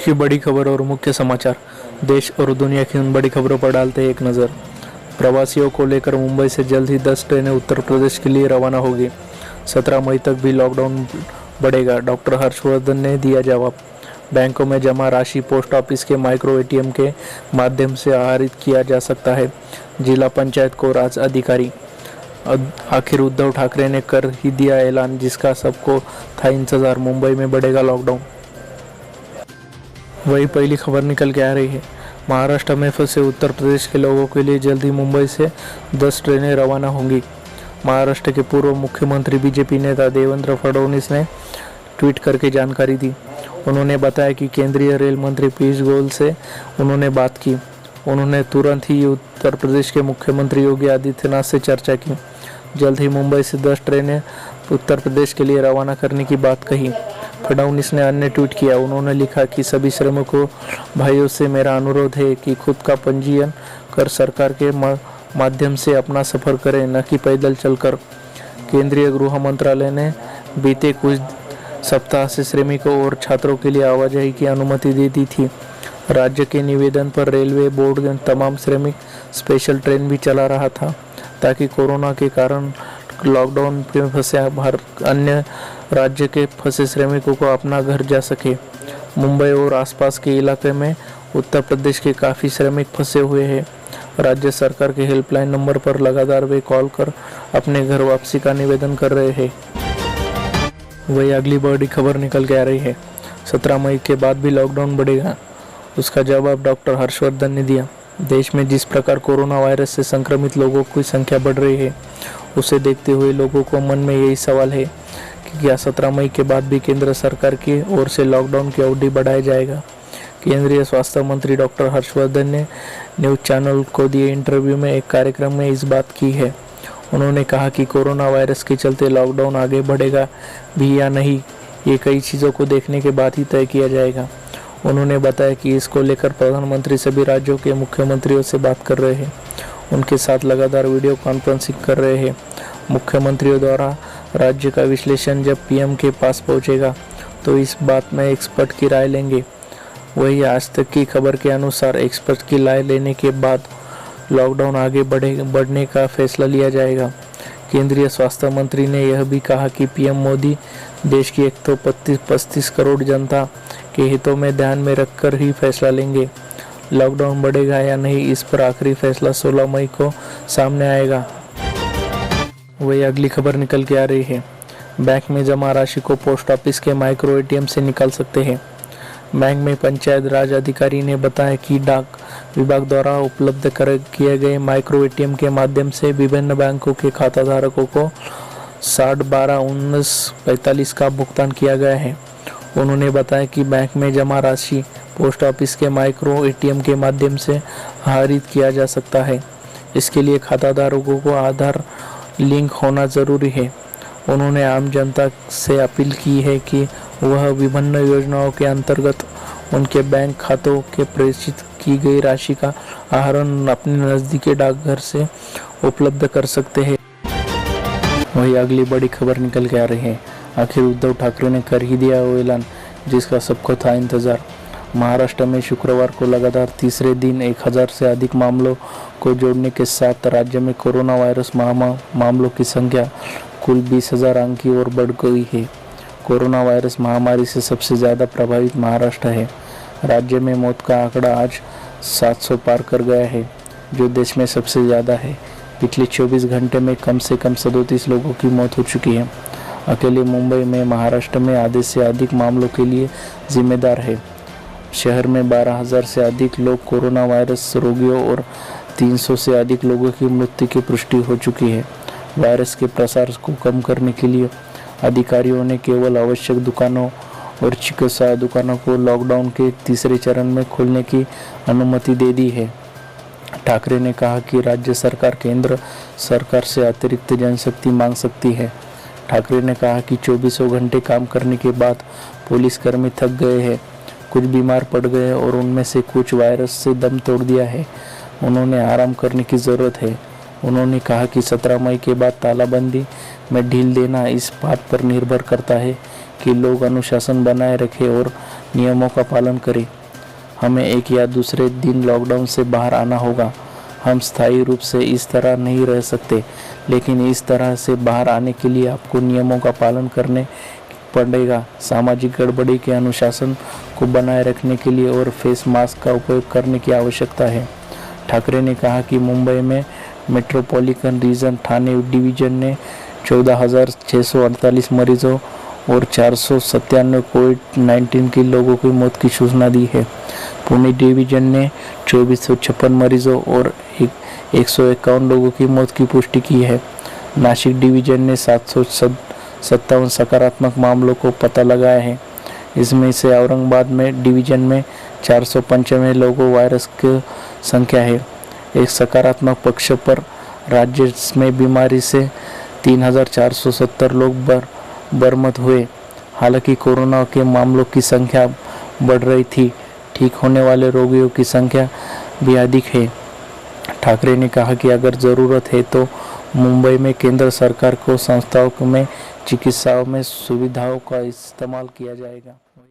की बड़ी खबर और मुख्य समाचार। देश और दुनिया की उन बड़ी खबरों पर डालते हैं एक नज़र। प्रवासियों को लेकर मुंबई से जल्द ही 10 ट्रेनें उत्तर प्रदेश के लिए रवाना होगी। 17 मई तक भी लॉकडाउन बढ़ेगा, डॉक्टर हर्षवर्धन ने दिया जवाब। बैंकों में जमा राशि पोस्ट ऑफिस के माइक्रो एटीएम के माध्यम से आहरित किया जा सकता है, जिला पंचायत को राज अधिकारी। आखिर उद्धव ठाकरे ने कर ही दिया ऐलान, जिसका सबको था इंतजार। मुंबई में बढ़ेगा लॉकडाउन। वही पहली खबर निकल के आ रही है। महाराष्ट्र में फंसे उत्तर प्रदेश के लोगों के लिए जल्द ही मुंबई से 10 ट्रेनें रवाना होंगी। महाराष्ट्र के पूर्व मुख्यमंत्री बीजेपी नेता देवेंद्र फडणवीस ने ट्वीट करके जानकारी दी। उन्होंने बताया कि केंद्रीय रेल मंत्री पीयूष गोयल से उन्होंने बात की। उन्होंने तुरंत ही उत्तर प्रदेश के मुख्यमंत्री योगी आदित्यनाथ से चर्चा की। जल्द ही मुंबई से 10 ट्रेनें उत्तर प्रदेश के लिए रवाना करने की बात कही। फडणवीस ने अन्य ट्वीट किया। उन्होंने लिखा कि सभी श्रमिकों भाइयों से मेरा अनुरोध है कि खुद का पंजीयन कर सरकार के माध्यम से अपना सफ़र करें, न कि पैदल चलकर। केंद्रीय गृह मंत्रालय ने बीते कुछ सप्ताह से श्रमिकों और छात्रों के लिए आवाजाही की अनुमति दे दी थी। राज्य के निवेदन पर रेलवे बोर्ड तमाम श्रमिक स्पेशल ट्रेन भी चला रहा था, ताकि कोरोना के कारण लॉकडाउन में फंसे अन्य राज्य के फंसे श्रमिकों को अपना घर जा सके। मुंबई और आसपास के इलाके में उत्तर प्रदेश के काफ़ी श्रमिक फंसे हुए हैं। राज्य सरकार के हेल्पलाइन नंबर पर लगातार वे कॉल कर अपने घर वापसी का निवेदन कर रहे हैं। वही अगली बड़ी खबर निकल के आ रही है। 17 मई के बाद भी लॉकडाउन बढ़ेगा, उसका जवाब डॉक्टर हर्षवर्धन ने दिया। देश में जिस प्रकार कोरोना वायरस से संक्रमित लोगों की संख्या बढ़ रही है, उसे देखते हुए लोगों को मन में यही सवाल है कि क्या 17 मई के बाद भी केंद्र सरकार की ओर से लॉकडाउन की अवधि बढ़ाया जाएगा। केंद्रीय स्वास्थ्य मंत्री डॉक्टर हर्षवर्धन ने न्यूज़ चैनल को दिए इंटरव्यू में एक कार्यक्रम में इस बात की है। उन्होंने कहा कि कोरोना वायरस के चलते लॉकडाउन आगे बढ़ेगा भी या नहीं, ये कई चीज़ों को देखने के बाद ही तय किया जाएगा। उन्होंने बताया कि इसको लेकर प्रधानमंत्री सभी राज्यों के मुख्यमंत्रियों से बात कर रहे हैं, उनके साथ लगातार वीडियो कॉन्फ्रेंसिंग कर रहे हैं। मुख्यमंत्रियों द्वारा राज्य का विश्लेषण जब पीएम के पास पहुंचेगा तो इस बात में एक्सपर्ट की राय लेंगे। वही आज तक की खबर के अनुसार एक्सपर्ट की राय लेने के बाद लॉकडाउन आगे बढ़ने का फैसला लिया जाएगा। केंद्रीय स्वास्थ्य मंत्री ने यह भी कहा कि पीएम मोदी देश की 135 करोड़ जनता के हितों में ध्यान में रखकर ही फैसला लेंगे। लॉकडाउन बढ़ेगा या नहीं, इस पर आखिरी फैसला 16 मई को सामने आएगा। वही अगली खबर निकल के आ रही है। बैंक में जमा राशि को पोस्ट ऑफिस के माइक्रो एटीएम से निकाल सकते हैं। बैंक में पंचायत राज अधिकारी ने बताया कि डाक विभाग द्वारा उपलब्ध किए गए माइक्रो एटीएम के माध्यम से विभिन्न बैंकों के खाताधारकों को 60/12/1945 का भुगतान किया गया है। उन्होंने बताया कि बैंक में जमा राशि पोस्ट ऑफिस के माइक्रो एटीएम के माध्यम से आहरित किया जा सकता है। इसके लिए खाताधारकों को आधार लिंक होना जरूरी है। उन्होंने आम जनता से अपील की है कि वह विभिन्न योजनाओं के अंतर्गत उनके बैंक खातों के प्रेषित की गई राशि का आहरण अपने नज़दीकी डाकघर से उपलब्ध कर सकते हैं। वही अगली बड़ी खबर निकल के आ रही है। आखिर उद्धव ठाकरे ने कर ही दिया वो ऐलान, जिसका सबको था इंतजार। महाराष्ट्र में शुक्रवार को लगातार तीसरे दिन 1000 से अधिक मामलों को जोड़ने के साथ राज्य में कोरोना वायरस मामलों की संख्या कुल 20,000 अंक की ओर बढ़ गई है। कोरोना वायरस महामारी से सबसे ज़्यादा प्रभावित महाराष्ट्र है। राज्य में मौत का आंकड़ा आज 700 पार कर गया है, जो देश में सबसे ज़्यादा है। पिछले 24 घंटे में कम से कम 37 लोगों की मौत हो चुकी है। अकेले मुंबई में महाराष्ट्र में आधे से अधिक मामलों के लिए जिम्मेदार है। शहर में 12,000 से अधिक लोग कोरोना वायरस रोगियों और 300 से अधिक लोगों की मृत्यु की पुष्टि हो चुकी है। वायरस के प्रसार को कम करने के लिए अधिकारियों ने केवल आवश्यक दुकानों और चिकित्सा दुकानों को लॉकडाउन के तीसरे चरण में खोलने की अनुमति दे दी है। ठाकरे ने कहा कि राज्य सरकार केंद्र सरकार से अतिरिक्त जनशक्ति मांग सकती है। ठाकरे ने कहा कि 24 घंटे काम करने के बाद पुलिसकर्मी थक गए हैं, कुछ बीमार पड़ गए और उनमें से कुछ वायरस से दम तोड़ दिया है। उन्होंने आराम करने की ज़रूरत है। उन्होंने कहा कि 17 मई के बाद तालाबंदी में ढील देना इस बात पर निर्भर करता है कि लोग अनुशासन बनाए रखें और नियमों का पालन करें। हमें एक या दूसरे दिन लॉकडाउन से बाहर आना होगा। हम स्थायी रूप से इस तरह नहीं रह सकते, लेकिन इस तरह से बाहर आने के लिए आपको नियमों का पालन करने पड़ेगा। सामाजिक गड़बड़ी के अनुशासन को बनाए रखने के लिए और फेस मास्क का उपयोग करने की आवश्यकता है। ठाकरे ने कहा कि मुंबई में मेट्रोपॉलिटन रीजन ठाणे डिवीजन ने 14,648 मरीजों और 497 कोविड-19 के लोगों की मौत की सूचना दी है। पुणे डिवीजन ने 2456 मरीजों और 151 लोगों की मौत की पुष्टि की है। नासिक डिवीजन ने 757 सकारात्मक मामलों को पता लगाया है। इसमें से औरंगाबाद में डिवीजन में 495 लोगों वायरस की संख्या है। एक सकारात्मक पक्ष पर राज्य में बीमारी से 3,470 लोग बरामद हुए। हालांकि कोरोना के मामलों की संख्या बढ़ रही थी, ठीक होने वाले रोगियों की संख्या भी अधिक है। ठाकरे ने कहा कि अगर ज़रूरत है तो मुंबई में केंद्र सरकार को संस्थाओं में चिकित्साओं में सुविधाओं का इस्तेमाल किया जाएगा।